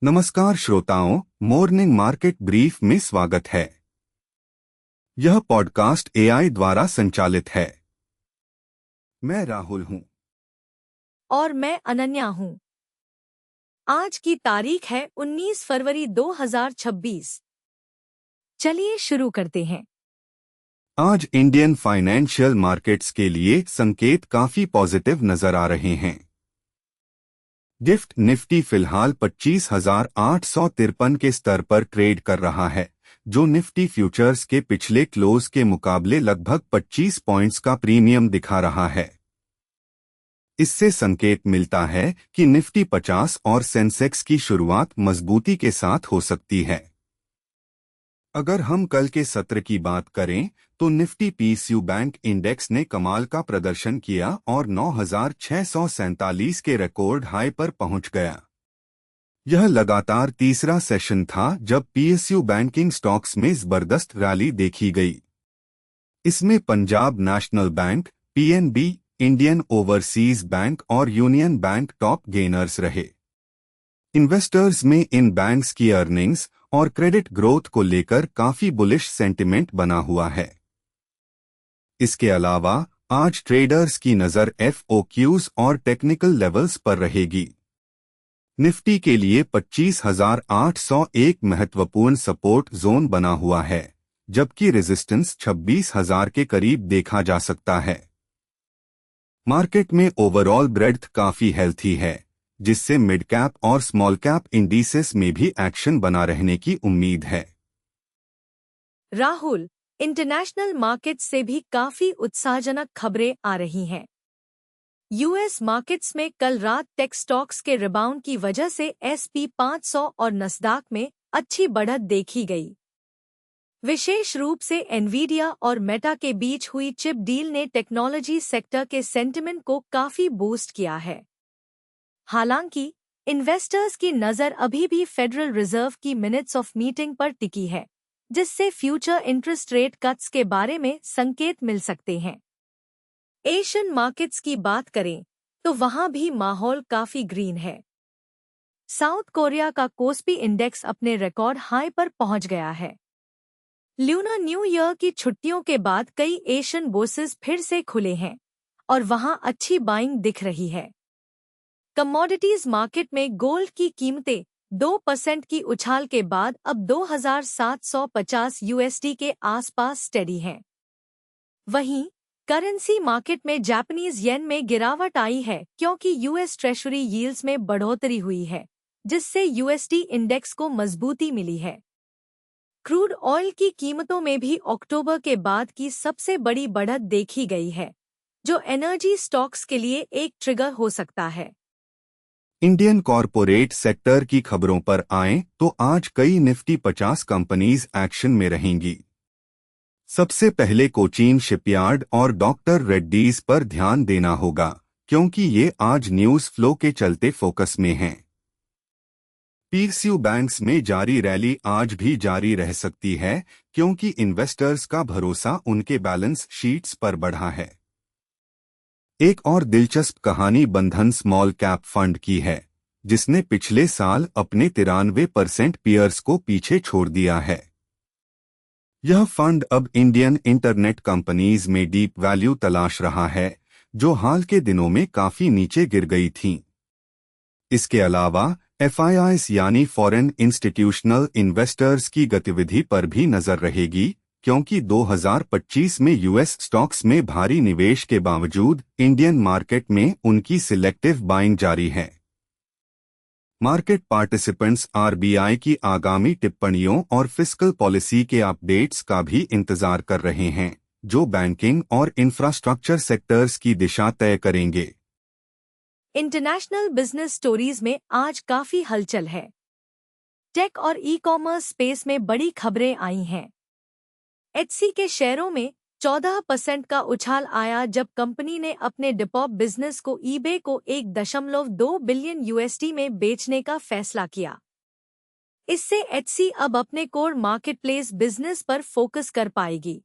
नमस्कार श्रोताओं, morning market brief में स्वागत है। यह पॉडकास्ट एआई द्वारा संचालित है। मैं राहुल हूं। और मैं अनन्या हूं। आज की तारीख है 19 फरवरी 2026। चलिए शुरू करते हैं। आज इंडियन फाइनेंशियल मार्केट्स के लिए संकेत काफी पॉजिटिव नजर आ रहे हैं। गिफ्ट निफ्टी फिलहाल 25,853 के स्तर पर ट्रेड कर रहा है, जो निफ्टी फ्यूचर्स के पिछले क्लोज के मुकाबले लगभग 25 पॉइंट्स का प्रीमियम दिखा रहा है। इससे संकेत मिलता है कि निफ्टी 50 और सेंसेक्स की शुरुआत मजबूती के साथ हो सकती है। अगर हम कल के सत्र की बात करें तो निफ्टी पीएसयू बैंक इंडेक्स ने कमाल का प्रदर्शन किया और 9,647 के रिकॉर्ड हाई पर पहुंच गया। यह लगातार तीसरा सेशन था जब पीएसयू बैंकिंग स्टॉक्स में जबरदस्त रैली देखी गई। इसमें Punjab national bank, PNB, Indian overseas bank और यूनियन बैंक टॉप गेनर्स रहे। इन्वेस्टर्स में इन बैंक्स की अर्निंग्स और क्रेडिट ग्रोथ को लेकर काफी बुलिश सेंटिमेंट बना हुआ है। इसके अलावा आज ट्रेडर्स की नजर एफओक्यूज और टेक्निकल लेवल्स पर रहेगी। निफ्टी के लिए 25,801 महत्वपूर्ण सपोर्ट जोन बना हुआ है, जबकि रेजिस्टेंस 26,000 के करीब देखा जा सकता है। मार्केट में ओवरऑल ब्रेड्थ काफी हेल्थी है, जिससे मिड कैप और स्मॉल कैप इंडिसेस में भी एक्शन बना रहने की उम्मीद है। राहुल, इंटरनेशनल मार्केट से भी काफी उत्साहजनक खबरें आ रही हैं। यूएस मार्केट्स में कल रात टेक स्टॉक्स के रिबाउंड की वजह से एसपी 500 और नस्दाक में अच्छी बढ़त देखी गई। विशेष रूप से एनवीडिया और मेटा के बीच हुई चिप डील ने टेक्नोलॉजी सेक्टर के सेंटिमेंट को काफी बूस्ट किया है। हालांकि इन्वेस्टर्स की नज़र अभी भी फेडरल रिजर्व की मिनट्स ऑफ मीटिंग पर टिकी है, जिससे फ्यूचर इंटरेस्ट रेट कट्स के बारे में संकेत मिल सकते हैं। एशियन मार्केट्स की बात करें तो वहां भी माहौल काफी ग्रीन है। साउथ कोरिया का कोस्पी इंडेक्स अपने रिकॉर्ड हाई पर पहुंच गया है। ल्यूनर न्यू ईयर की छुट्टियों के बाद कई एशियन बोर्सेस फिर से खुले हैं और वहां अच्छी बाइंग दिख रही है। कमोडिटीज मार्केट में गोल्ड की कीमतें 2% की उछाल के बाद अब 2,750 यूएसडी के आसपास स्टेडी हैं। वहीं करेंसी मार्केट में जापानीज येन में गिरावट आई है क्योंकि यूएस ट्रेशरी यील्ड्स में बढ़ोतरी हुई है, जिससे यूएसडी इंडेक्स को मजबूती मिली है। क्रूड ऑयल की कीमतों में भी अक्टूबर के बाद की सबसे बड़ी बढ़त देखी गई है, जो एनर्जी स्टॉक्स के लिए एक ट्रिगर हो सकता है। इंडियन कॉरपोरेट सेक्टर की खबरों पर आएं तो आज कई निफ्टी 50 कंपनीज एक्शन में रहेंगी। सबसे पहले कोचीन शिपयार्ड और डॉक्टर रेड्डीज पर ध्यान देना होगा, क्योंकि ये आज न्यूज फ्लो के चलते फोकस में हैं। पीएसयू बैंक्स में जारी रैली आज भी जारी रह सकती है, क्योंकि इन्वेस्टर्स का भरोसा उनके बैलेंस शीट्स पर बढ़ा है। एक और दिलचस्प कहानी बंधन स्मॉल कैप फंड की है, जिसने पिछले साल अपने 93% पीयर्स को पीछे छोड़ दिया है। यह फंड अब इंडियन इंटरनेट कंपनीज में डीप वैल्यू तलाश रहा है, जो हाल के दिनों में काफी नीचे गिर गई थीं। इसके अलावा एफआईआईस यानी फॉरेन इंस्टीट्यूशनल इन्वेस्टर्स की गतिविधि पर भी नजर रहेगी, क्योंकि 2025 में यूएस स्टॉक्स में भारी निवेश के बावजूद इंडियन मार्केट में उनकी सिलेक्टिव बाइंग जारी है। मार्केट पार्टिसिपेंट्स आरबीआई की आगामी टिप्पणियों और फिस्कल पॉलिसी के अपडेट्स का भी इंतजार कर रहे हैं, जो बैंकिंग और इंफ्रास्ट्रक्चर सेक्टर्स की दिशा तय करेंगे। इंटरनेशनल बिजनेस स्टोरीज में आज काफी हलचल है। टेक और ई कॉमर्स स्पेस में बड़ी खबरें आई हैं। एचसी के शेयरों में 14% का उछाल आया जब कंपनी ने अपने डिपॉप बिजनेस को ईबे को 1.2 बिलियन यूएसडी में बेचने का फैसला किया। इससे एचसी अब अपने कोर मार्केटप्लेस बिजनेस पर फोकस कर पाएगी।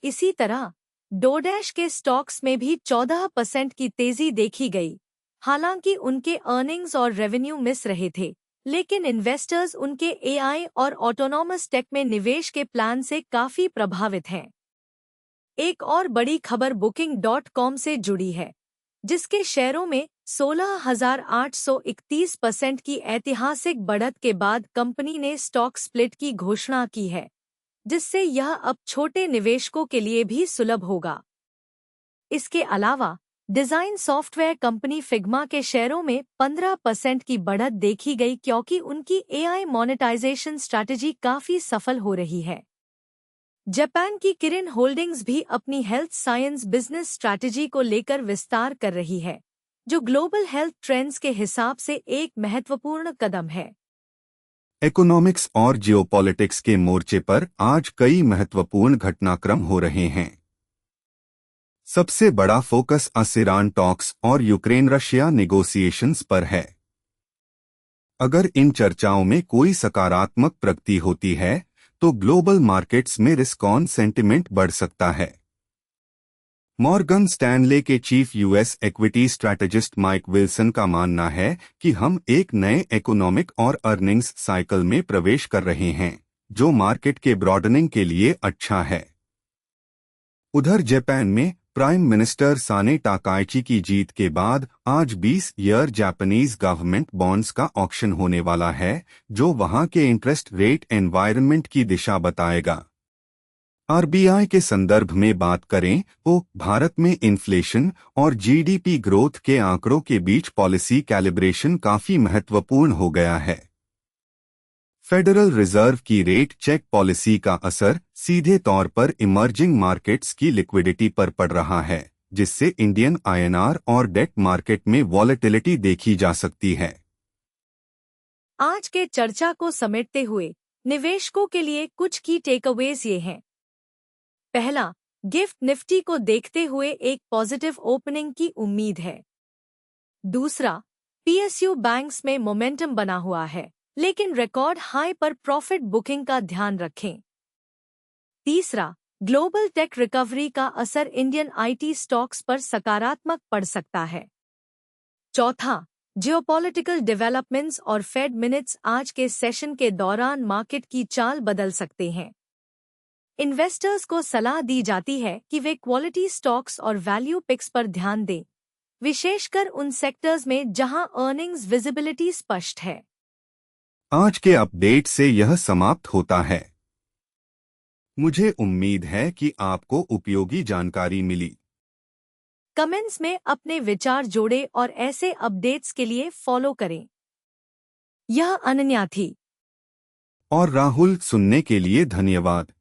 इसी तरह डोडैश के स्टॉक्स में भी 14% की तेजी देखी गई। हालांकि उनके अर्निंग्स और रेवेन्यू मिस रहे थे, लेकिन इन्वेस्टर्स उनके एआई और ऑटोनॉमस टेक में निवेश के प्लान से काफी प्रभावित हैं। एक और बड़ी खबर Booking.com से जुड़ी है, जिसके शेयरों में 16,831% की ऐतिहासिक बढ़त के बाद कंपनी ने स्टॉक स्प्लिट की घोषणा की है, जिससे यह अब छोटे निवेशकों के लिए भी सुलभ होगा। इसके अलावा डिजाइन सॉफ्टवेयर कंपनी फिग्मा के शेयरों में 15% की बढ़त देखी गई, क्योंकि उनकी एआई मोनेटाइजेशन स्ट्रैटेजी काफी सफल हो रही है। जापान की किरिन होल्डिंग्स भी अपनी हेल्थ साइंस बिजनेस स्ट्रैटेजी को लेकर विस्तार कर रही है, जो ग्लोबल हेल्थ ट्रेंड्स के हिसाब से एक महत्वपूर्ण कदम है। इकोनॉमिक्स और जियोपॉलिटिक्स के मोर्चे पर आज कई महत्वपूर्ण घटनाक्रम हो रहे हैं। सबसे बड़ा फोकस ईरान टॉक्स और यूक्रेन रशिया नेगोशिएशंस पर है। अगर इन चर्चाओं में कोई सकारात्मक प्रगति होती है तो ग्लोबल मार्केट्स में रिस्क ऑन सेंटिमेंट बढ़ सकता है। मॉर्गन स्टैनले के chief US equity strategist Mike Wilson का मानना है कि हम एक नए इकोनॉमिक और अर्निंग्स साइकिल में प्रवेश कर रहे हैं, जो मार्केट के ब्रॉडनिंग के लिए अच्छा है। उधर जापान में प्राइम मिनिस्टर साने टाकाइची की जीत के बाद आज 20 ईयर जापानीज गवर्नमेंट बॉन्ड्स का ऑक्शन होने वाला है, जो वहां के इंटरेस्ट रेट एनवायरनमेंट की दिशा बताएगा। आरबीआई के संदर्भ में बात करें तो भारत में इन्फ्लेशन और जीडीपी ग्रोथ के आंकड़ों के बीच पॉलिसी कैलिब्रेशन काफी महत्वपूर्ण हो गया है। फेडरल रिजर्व की रेट चेक पॉलिसी का असर सीधे तौर पर इमर्जिंग मार्केट्स की लिक्विडिटी पर पड़ रहा है, जिससे इंडियन आईएनआर और डेट मार्केट में वॉलेटिलिटी देखी जा सकती है। आज के चर्चा को समेटते हुए निवेशकों के लिए कुछ की टेकअवेज ये हैं। पहला, गिफ्ट निफ्टी को देखते हुए एक पॉजिटिव ओपनिंग की उम्मीद है। दूसरा, पीएसयू बैंक्स में मोमेंटम बना हुआ है, लेकिन रिकॉर्ड हाई पर प्रॉफिट बुकिंग का ध्यान रखें। तीसरा, ग्लोबल टेक रिकवरी का असर इंडियन आईटी स्टॉक्स पर सकारात्मक पड़ सकता है। चौथा, जियोपॉलिटिकल डेवलपमेंट्स और फेड मिनट्स आज के सेशन के दौरान मार्केट की चाल बदल सकते हैं। इन्वेस्टर्स को सलाह दी जाती है कि वे क्वालिटी स्टॉक्स और वैल्यू पिक्स पर ध्यान दें, विशेषकर उन सेक्टर्स में जहां अर्निंग्स विजिबिलिटी स्पष्ट है। आज के अपडेट से यह समाप्त होता है। मुझे उम्मीद है कि आपको उपयोगी जानकारी मिली। कमेंट्स में अपने विचार जोड़ें और ऐसे अपडेट्स के लिए फॉलो करें। यह अनन्या थी। और राहुल, सुनने के लिए धन्यवाद।